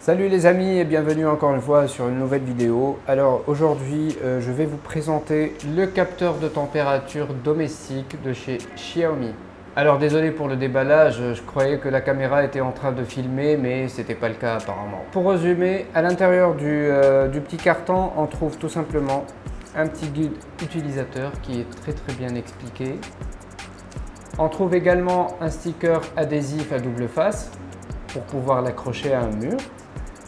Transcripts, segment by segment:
Salut les amis et bienvenue encore une fois sur une nouvelle vidéo. Alors aujourd'hui je vais vous présenter le capteur de température domestique de chez Xiaomi. Alors désolé pour le déballage, je croyais que la caméra était en train de filmer mais c'était pas le cas apparemment. Pour résumer, à l'intérieur du petit carton on trouve tout simplement un petit guide utilisateur qui est très bien expliqué. On trouve également un sticker adhésif à double face pour pouvoir l'accrocher à un mur.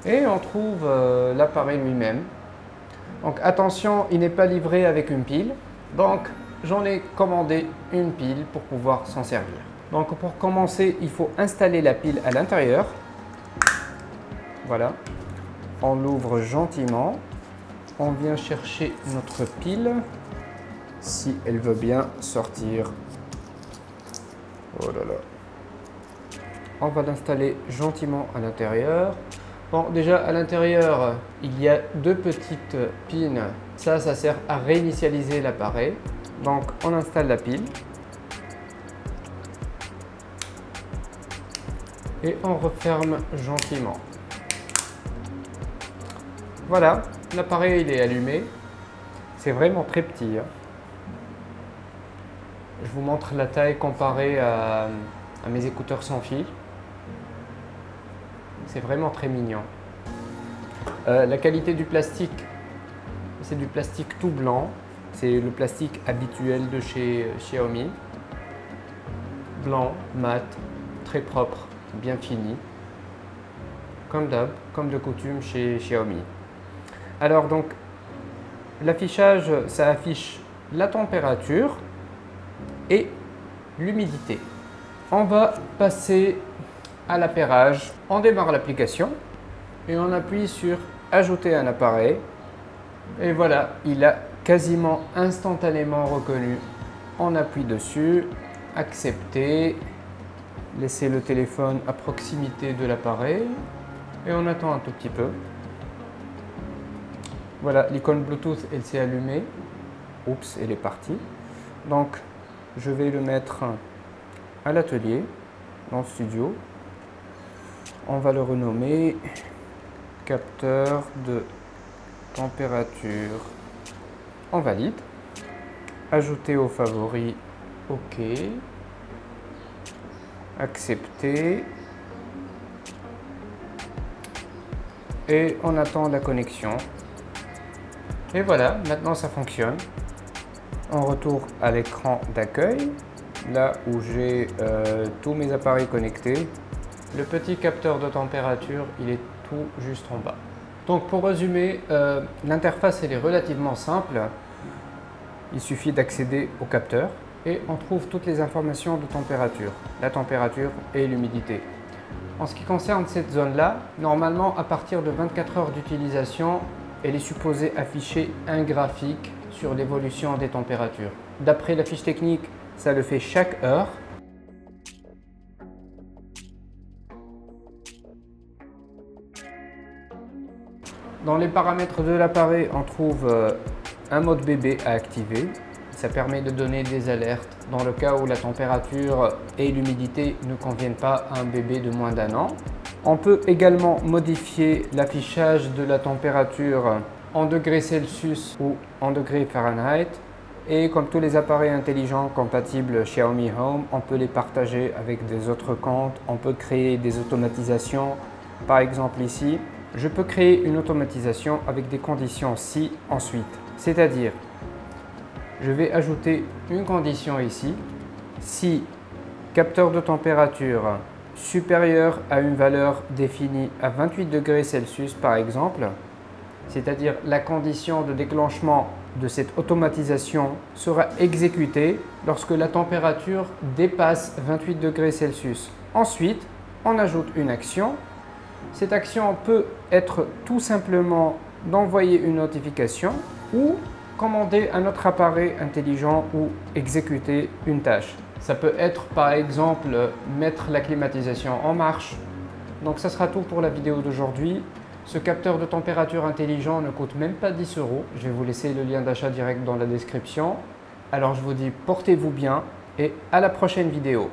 Et on trouve l'appareil lui-même. Donc attention, il n'est pas livré avec une pile. Donc j'en ai commandé une pile pour pouvoir s'en servir. Donc pour commencer, il faut installer la pile à l'intérieur. Voilà. On l'ouvre gentiment. On vient chercher notre pile. Si elle veut bien sortir. Oh là là. On va l'installer gentiment à l'intérieur. Bon, déjà à l'intérieur, il y a deux petites pins. Ça sert à réinitialiser l'appareil. Donc, on installe la pile. Et on referme gentiment. Voilà, l'appareil il est allumé. C'est vraiment très petit. Je vous montre la taille comparée à mes écouteurs sans fil. C'est vraiment très mignon. La qualité du plastique, c'est du plastique tout blanc. C'est le plastique habituel de chez Xiaomi. Blanc, mat, très propre, bien fini. Comme d'hab, comme de coutume chez Xiaomi. Alors donc, l'affichage, ça affiche la température et l'humidité. On va passer à l'appairage. On démarre l'application et on appuie sur ajouter un appareil et voilà, il a quasiment instantanément reconnu. On appuie dessus, accepter, laisser le téléphone à proximité de l'appareil et on attend un tout petit peu. Voilà, l'icône Bluetooth elle s'est allumée. Oups, elle est partie. Donc je vais le mettre à l'atelier dans le studio. On va le renommer capteur de température. On valide. Ajouter aux favoris. OK. Accepter. Et on attend la connexion. Et voilà, maintenant ça fonctionne. On retourne à l'écran d'accueil, là où j'ai tous mes appareils connectés. Le petit capteur de température, il est tout juste en bas. Donc pour résumer, l'interface elle est relativement simple. Il suffit d'accéder au capteur et on trouve toutes les informations de température, la température et l'humidité. En ce qui concerne cette zone-là, normalement à partir de 24 heures d'utilisation, elle est supposée afficher un graphique sur l'évolution des températures. D'après la fiche technique, ça le fait chaque heure. Dans les paramètres de l'appareil, on trouve un mode bébé à activer. Ça permet de donner des alertes dans le cas où la température et l'humidité ne conviennent pas à un bébé de moins d'1 an. On peut également modifier l'affichage de la température en degrés Celsius ou en degrés Fahrenheit. Et comme tous les appareils intelligents compatibles Xiaomi Home, on peut les partager avec des autres comptes. On peut créer des automatisations. Par exemple ici, je peux créer une automatisation avec des conditions si ensuite. C'est-à-dire, je vais ajouter une condition ici. Si capteur de température supérieur à une valeur définie à 28 degrés Celsius par exemple, c'est-à-dire la condition de déclenchement de cette automatisation sera exécutée lorsque la température dépasse 28 degrés Celsius. Ensuite, on ajoute une action. Cette action peut être tout simplement d'envoyer une notification ou commander un autre appareil intelligent ou exécuter une tâche. Ça peut être par exemple mettre la climatisation en marche. Donc ça sera tout pour la vidéo d'aujourd'hui. Ce capteur de température intelligent ne coûte même pas 10 €. Je vais vous laisser le lien d'achat direct dans la description. Alors je vous dis portez-vous bien et à la prochaine vidéo.